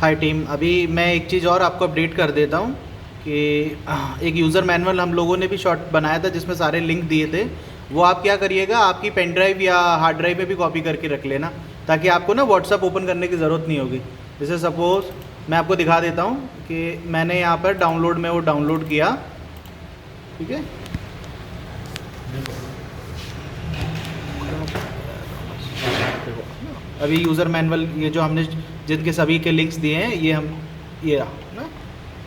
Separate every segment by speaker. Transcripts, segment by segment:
Speaker 1: हाय team, अभी मैं एक चीज़ और आपको अपडेट कर देता हूँ कि एक यूज़र मैनुअल हम लोगों ने भी शॉर्ट बनाया था जिसमें सारे लिंक दिए थे। वो आप क्या करिएगा, आपकी पेन ड्राइव या हार्ड ड्राइव में भी कॉपी करके रख लेना, ताकि आपको ना व्हाट्सअप ओपन करने की ज़रूरत नहीं होगी। जैसे सपोज़ मैं आपको दिखा देता हूँ कि मैंने यहाँ पर डाउनलोड में वो डाउनलोड किया, ठीक है। अभी यूज़र मैनुअल ये जो हमने जिनके सभी के लिंक्स दिए हैं ये रहा ना,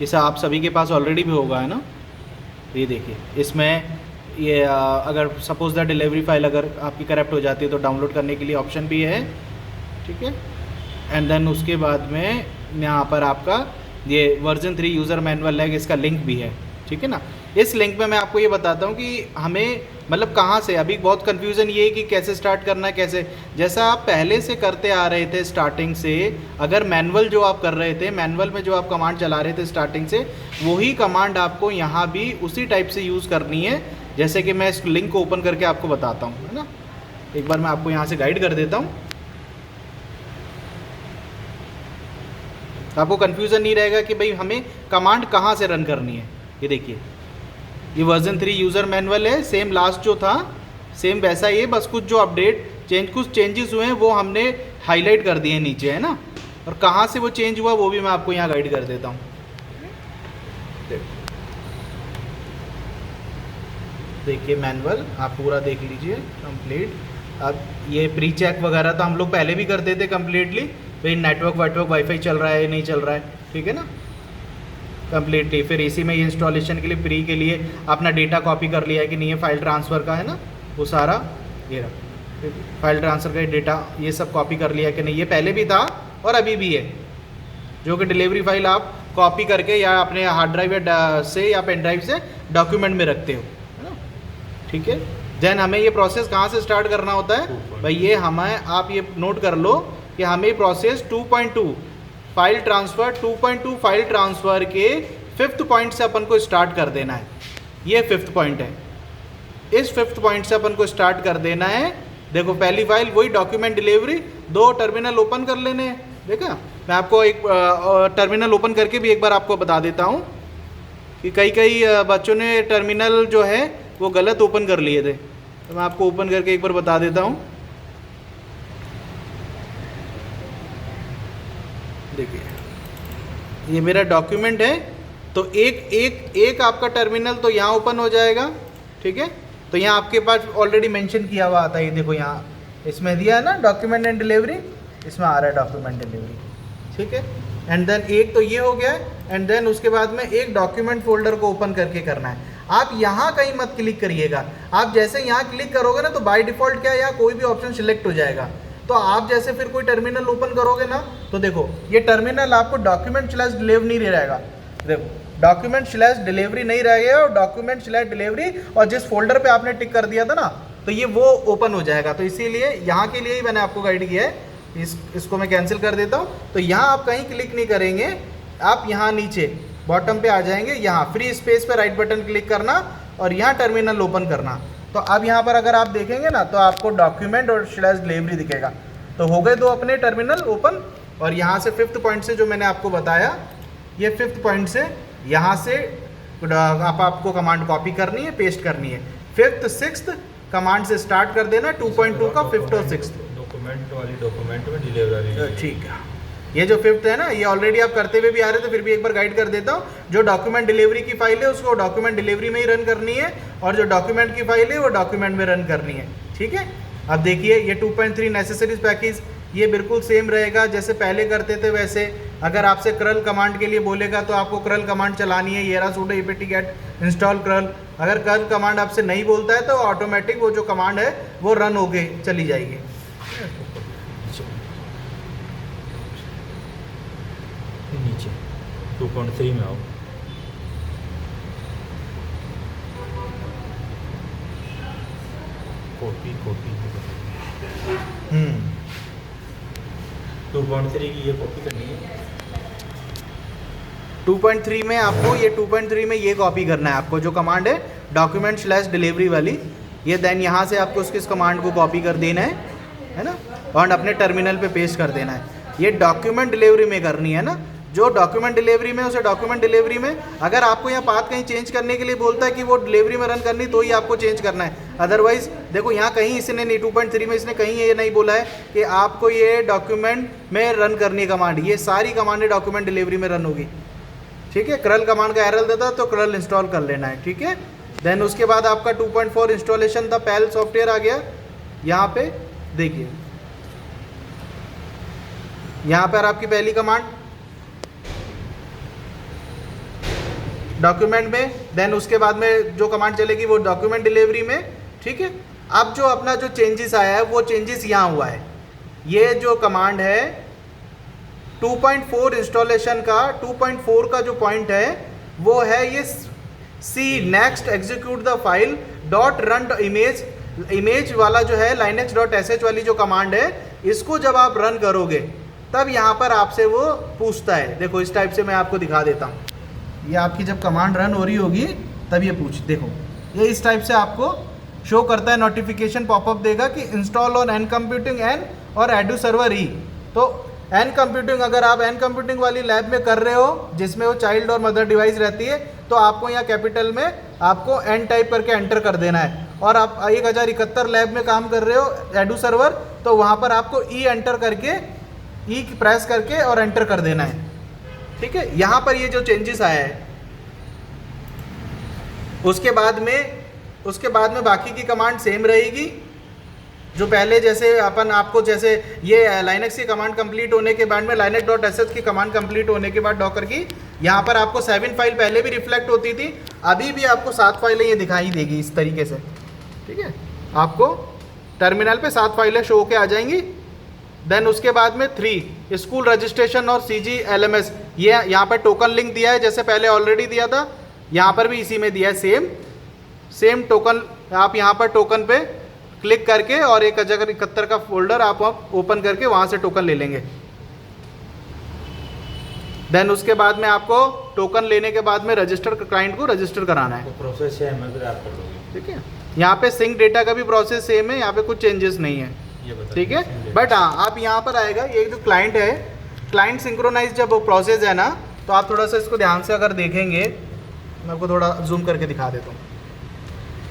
Speaker 1: इसे आप सभी के पास ऑलरेडी भी होगा है ना। ये देखिए इसमें ये अगर सपोज़ द डिलीवरी फाइल अगर आपकी करप्ट हो जाती है तो डाउनलोड करने के लिए ऑप्शन भी है, ठीक है। एंड देन उसके बाद में यहाँ पर आपका ये वर्जन 3 यूज़र मैनुअल है, इसका लिंक भी है, ठीक है ना। इस लिंक में मैं आपको ये बताता हूँ कि हमें मतलब कहाँ से, अभी बहुत कन्फ्यूज़न ये है कि कैसे स्टार्ट करना है, कैसे जैसा आप पहले से करते आ रहे थे स्टार्टिंग से। अगर मैनुअल जो आप कर रहे थे, मैनुअल में जो आप कमांड चला रहे थे स्टार्टिंग से, वही कमांड आपको यहाँ भी उसी टाइप से यूज़ करनी है। जैसे कि मैं इस लिंक को ओपन करके आपको बताता हूँ, है ना। एक बार मैं आपको यहाँ से गाइड कर देता हूँ, आपको कन्फ्यूज़न नहीं रहेगा कि भाई हमें कमांड कहाँ से रन करनी है। ये देखिए ये वर्जन 3 यूज़र मैनुअल है, सेम लास्ट जो था सेम वैसा ही है, बस कुछ जो अपडेट कुछ चेंजेस हुए हैं वो हमने हाईलाइट कर दिए नीचे, है ना। और कहाँ से वो चेंज हुआ वो भी मैं आपको यहाँ गाइड कर देता हूँ। देखिए मैनुअल आप पूरा देख लीजिए कंप्लीट। अब ये प्री चेक वगैरह तो हम लोग पहले भी करते थे कम्प्लीटली, भाई नेटवर्क वाईफाई चल रहा है नहीं चल रहा है, ठीक है ना, कम्प्लीटली। फिर इसी में इंस्टॉलेशन के लिए प्री के लिए अपना डेटा कॉपी कर लिया है कि नहीं है, फाइल ट्रांसफ़र का है ना वो सारा, ये रहा फाइल ट्रांसफ़र का डेटा, ये सब कॉपी कर लिया कि नहीं, ये पहले भी था और अभी भी है। जो कि डिलीवरी फाइल आप कॉपी करके या अपने हार्ड ड्राइव से या पेन ड्राइव से डॉक्यूमेंट में रखते हो, है ना, ठीक है। देन हमें ये प्रोसेस कहाँ से स्टार्ट करना होता है भाई, ये हमें आप ये नोट कर लो कि हमें process 2.2 file transfer 2.2 file transfer के 5th पॉइंट से अपन को स्टार्ट कर देना है। ये 5th पॉइंट है, इस 5th पॉइंट से अपन को स्टार्ट कर देना है। देखो पहली फाइल वही डॉक्यूमेंट डिलीवरी, 2 टर्मिनल ओपन कर लेने हैं। देखा, मैं आपको एक टर्मिनल ओपन करके भी एक बार आपको बता देता हूँ कि कई बच्चों ने टर्मिनल जो है वो गलत ओपन कर लिए थे, तो मैं आपको ओपन करके एक बार बता देता हूँ। देखिए ये मेरा डॉक्यूमेंट है, तो एक आपका टर्मिनल तो यहाँ ओपन हो जाएगा, ठीक है। तो यहाँ आपके पास ऑलरेडी मेंशन किया हुआ आता है, ये देखो यहाँ इसमें दिया है ना डॉक्यूमेंट एंड डिलीवरी, इसमें आ रहा है डॉक्यूमेंट डिलीवरी, ठीक है। एंड देन एक तो ये हो गया, एंड देन उसके बाद में एक डॉक्यूमेंट फोल्डर को ओपन करके करना है। आप यहाँ कहीं मत क्लिक करिएगा, आप जैसे यहाँ क्लिक करोगे ना तो बाय डिफ़ॉल्ट क्या है, यहाँ कोई भी ऑप्शन सिलेक्ट हो जाएगा। तो आप जैसे फिर कोई टर्मिनल ओपन करोगे ना तो देखो ये टर्मिनल आपको डॉक्यूमेंट/डिलीवरी नहीं रहेगा, देखो डॉक्यूमेंट/डिलीवरी नहीं रहेगा, और डॉक्यूमेंट/डिलीवरी और जिस फोल्डर पे आपने टिक कर दिया था ना तो ये वो ओपन हो जाएगा। तो इसीलिए यहाँ के लिए ही मैंने आपको गाइड किया है, इसको मैं कैंसिल कर देता हूँ। तो यहाँ आप कहीं क्लिक नहीं करेंगे, आप यहाँ नीचे बॉटम पे आ जाएंगे, यहाँ फ्री स्पेस पे राइट बटन क्लिक करना और यहाँ टर्मिनल ओपन करना। तो अब यहाँ पर अगर आप देखेंगे ना तो आपको डॉक्यूमेंट और /डिलीवरी दिखेगा। तो हो गए 2 अपने टर्मिनल ओपन, और यहाँ से 5th पॉइंट से जो मैंने आपको बताया, ये 5th पॉइंट से यहाँ से आपको कमांड कॉपी करनी है, पेस्ट करनी है। 5th 6th कमांड से स्टार्ट कर देना, 2.2 का 5th और 6th
Speaker 2: डॉक्यूमेंट में डिलीवरी,
Speaker 1: ठीक है। ये जो 5th है ना, ये ऑलरेडी आप करते हुए भी आ रहे थे, फिर भी एक बार गाइड कर देता हूँ। जो डॉक्यूमेंट डिलीवरी की फाइल है उसको डॉक्यूमेंट डिलीवरी में ही रन करनी है, और जो डॉक्यूमेंट की फाइल है वो डॉक्यूमेंट में रन करनी है, ठीक है। अब देखिए ये 2.3 नेसेसरीज पैकेज ये बिल्कुल सेम रहेगा जैसे पहले करते थे वैसे। अगर आपसे क्रल कमांड के लिए बोलेगा तो आपको क्रल कमांड चलानी है, ये रहा sudo apt-get इंस्टॉल क्रल। अगर क्रल कमांड आपसे नहीं बोलता है तो ऑटोमेटिक वो जो कमांड है वो रन होके चली जाएगी।
Speaker 2: नीचे 2.3 में आओ, कॉपी 2.3 की ये कॉपी करनी है।
Speaker 1: 2.3 में आपको ये 2.3 में ये कॉपी करना है, आपको जो कमांड है डॉक्यूमेंट/डिलीवरी वाली, ये देन यहाँ से आपको इस कमांड को कॉपी कर देना है ना, और अपने टर्मिनल पे पेस्ट कर देना है। ये डॉक्यूमेंट डिलीवरी में करनी है ना, जो डॉक्यूमेंट डिलीवरी में उसे डॉक्यूमेंट डिलीवरी में, अगर आपको यहाँ पाथ कहीं चेंज करने के लिए बोलता है कि वो डिलीवरी में रन करनी तो ही आपको चेंज करना है, अदरवाइज देखो यहाँ कहीं इसने नहीं 2.3 में इसने कहीं ये नहीं बोला है कि आपको ये डॉक्यूमेंट में रन करनी है कमांड, ये सारी कमांडें डॉक्यूमेंट डिलीवरी में रन होगी। ठीक है, क्रल कमांड का एरर देता तो क्रल इंस्टॉल कर लेना है। ठीक है, देन उसके बाद आपका 2.4 इंस्टॉलेशन द पैल सॉफ्टवेयर आ गया। यहाँ पे देखिए, यहाँ पर आपकी पहली कमांड डॉक्यूमेंट में, देन उसके बाद में जो कमांड चलेगी वो डॉक्यूमेंट डिलीवरी में। ठीक है, अब जो अपना जो चेंजेस आया है वो चेंजेस यहाँ हुआ है। ये जो कमांड है 2.4 इंस्टॉलेशन का, 2.4 का जो पॉइंट है वो है ये see next execute the file dot run image, image वाला जो है linux.sh वाली जो कमांड है, इसको जब आप रन करोगे तब यहाँ पर आपसे वो पूछता है। देखो इस टाइप से मैं आपको दिखा देता हूँ, ये आपकी जब कमांड रन हो रही होगी तब ये देखो ये इस टाइप से आपको शो करता है, नोटिफिकेशन पॉपअप देगा कि install on NComputing N और एडू सर्वर ई। तो एन कंप्यूटिंग, अगर आप एन कंप्यूटिंग वाली लैब में कर रहे हो जिसमें वो चाइल्ड और मदर डिवाइस रहती है, तो आपको यहाँ कैपिटल में आपको एन टाइप करके एंटर कर देना है। और आप 1071 लैब में काम कर रहे हो एडू सर्वर, तो वहाँ पर आपको ई एंटर करके, ई प्रेस करके और एंटर कर देना है। ठीक है, यहाँ पर ये जो चेंजेस आया है उसके बाद में बाकी की कमांड सेम रहेगी। जो पहले जैसे अपन आपको जैसे ये लाइनक्स की कमांड कंप्लीट होने के बाद में linux.sh की कमांड कंप्लीट होने के बाद डॉकर की, यहाँ पर आपको 7 फाइल पहले भी रिफ्लेक्ट होती थी, अभी भी आपको 7 फाइलें ये दिखाई देगी इस तरीके से। ठीक है, आपको टर्मिनल पे 7 फाइलें शो होके आ जाएंगी। देन उसके बाद में 3 स्कूल रजिस्ट्रेशन और CGLMS, ये यहाँ पर टोकन लिंक दिया है जैसे पहले ऑलरेडी दिया था, यहाँ पर भी इसी में दिया है सेम टोकन। आप यहाँ पर टोकन पे क्लिक करके और 1071 का फोल्डर आप ओपन करके वहाँ से टोकन ले लेंगे। देन उसके बाद में आपको टोकन लेने के बाद में रजिस्टर क्लाइंट को रजिस्टर कराना है।
Speaker 2: तो प्रोसेस है, मैं आप कर दोगे।
Speaker 1: ठीक है, यहाँ पे सिंक डेटा का भी प्रोसेस सेम है, यहाँ पे कुछ चेंजेस नहीं है। ठीक है, बट हाँ आप यहाँ पर आएगा ये जो क्लाइंट है, क्लाइंट सिंक्रोनाइज जब प्रोसेस है ना, तो आप थोड़ा सा इसको ध्यान से अगर देखेंगे, मैं आपको थोड़ा जूम करके दिखा देता हूँ।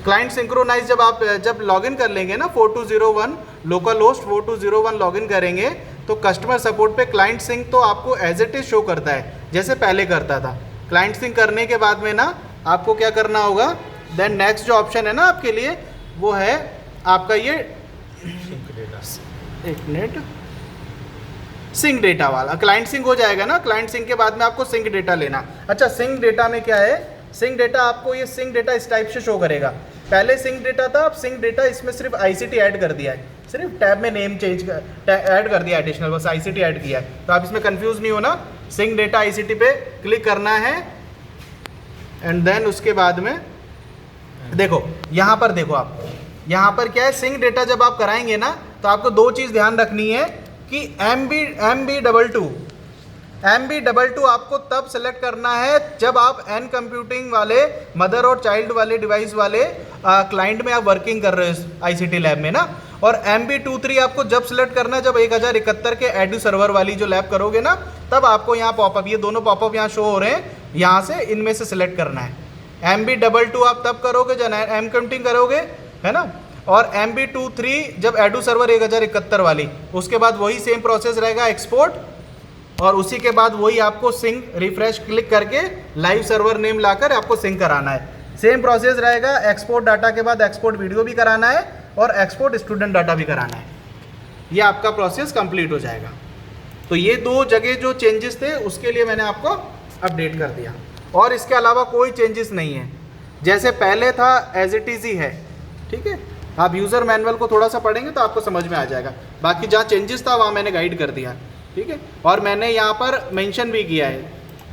Speaker 1: क्लाइंट सिंक्रोनाइज जब लॉगिन कर लेंगे ना 4201 लोकल होस्ट 4201 लॉगिन करेंगे, तो कस्टमर सपोर्ट पे क्लाइंट सिंक तो आपको एज इट इज शो करता है जैसे पहले करता था। क्लाइंट सिंक करने के बाद में ना आपको क्या करना होगा, देन नेक्स्ट जो ऑप्शन है ना आपके लिए वो है आपका ये एक मिनट सिंक डेटा वाला। क्लाइंट सिंक हो जाएगा ना, क्लाइंट सिंक के बाद में आपको सिंक डेटा लेना। अच्छा, सिंक डेटा में क्या है, सिंक डेटा आपको ये सिंक डेटा इस टाइप से शो करेगा। पहले सिंक डेटा था, अब सिंक डेटा इसमें सिर्फ ICT ऐड कर दिया है, सिर्फ टैब में नेम चेंज ऐड कर दिया एडिशनल, बस ICT ऐड किया है। तो आप इसमें कंफ्यूज नहीं होना, सिंक डेटा ICT पे क्लिक करना है। एंड देन उसके बाद में देखो यहाँ पर देखो आप यहाँ पर क्या है, सिंक डेटा जब आप कराएंगे ना तो आपको 2 चीज़ ध्यान रखनी है कि MB22 आपको तब सेलेक्ट करना है जब आप एन कंप्यूटिंग वाले मदर और चाइल्ड वाले डिवाइस वाले क्लाइंट में आप वर्किंग कर रहे हो ICT लैब में ना। और MB23 आपको जब सेलेक्ट करना है जब 1071 के एडू सर्वर वाली जो लैब करोगे ना, तब आपको यहाँ पॉपअप, ये दोनों पॉपअप यहाँ शो हो रहे हैं, यहाँ से इनमें से सिलेक्ट करना है। MB22 आप तब करोगे जब एम कंप्यूटिंग करोगे, है ना। और MB23 जब एडू सर्वर 1071 वाली, उसके बाद वही सेम प्रोसेस रहेगा एक्सपोर्ट, और उसी के बाद वही आपको सिंक रिफ्रेश क्लिक करके लाइव सर्वर नेम लाकर आपको सिंक कराना है। सेम प्रोसेस रहेगा, एक्सपोर्ट डाटा के बाद एक्सपोर्ट वीडियो भी कराना है और एक्सपोर्ट स्टूडेंट डाटा भी कराना है। ये आपका प्रोसेस कंप्लीट हो जाएगा। तो ये 2 जगह जो चेंजेस थे उसके लिए मैंने आपको अपडेट कर दिया, और इसके अलावा कोई चेंजेस नहीं है, जैसे पहले था एज इट इज़ ही है। ठीक है, आप यूज़र मैनुअल को थोड़ा सा पढ़ेंगे तो आपको समझ में आ जाएगा। बाकी जहाँ चेंजेस था वहाँ मैंने गाइड कर दिया। ठीक है, और मैंने यहाँ पर मेंशन भी किया है,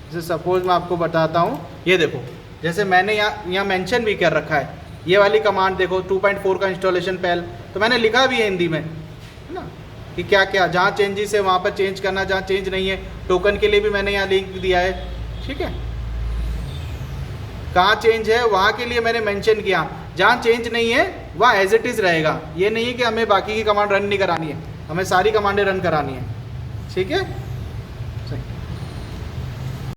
Speaker 1: जैसे सपोज मैं आपको बताता हूँ, ये देखो जैसे मैंने यहाँ मेंशन भी कर रखा है, ये वाली कमांड देखो 2.4 का इंस्टॉलेशन पहल, तो मैंने लिखा भी है हिंदी में, है ना, कि क्या क्या जहाँ चेंजेस है वहाँ पर चेंज करना, जहाँ चेंज नहीं है टोकन के लिए भी मैंने यहाँ लिंक दिया है। ठीक है, कहाँ चेंज है वहाँ के लिए मैंने मेंशन किया, जहाँ चेंज नहीं है वहाँ एज इट इज़ रहेगा। ये नहीं है कि हमें बाकी की कमांड रन नहीं करानी है, हमें सारी कमांडें रन करानी है। ठीक है, सही।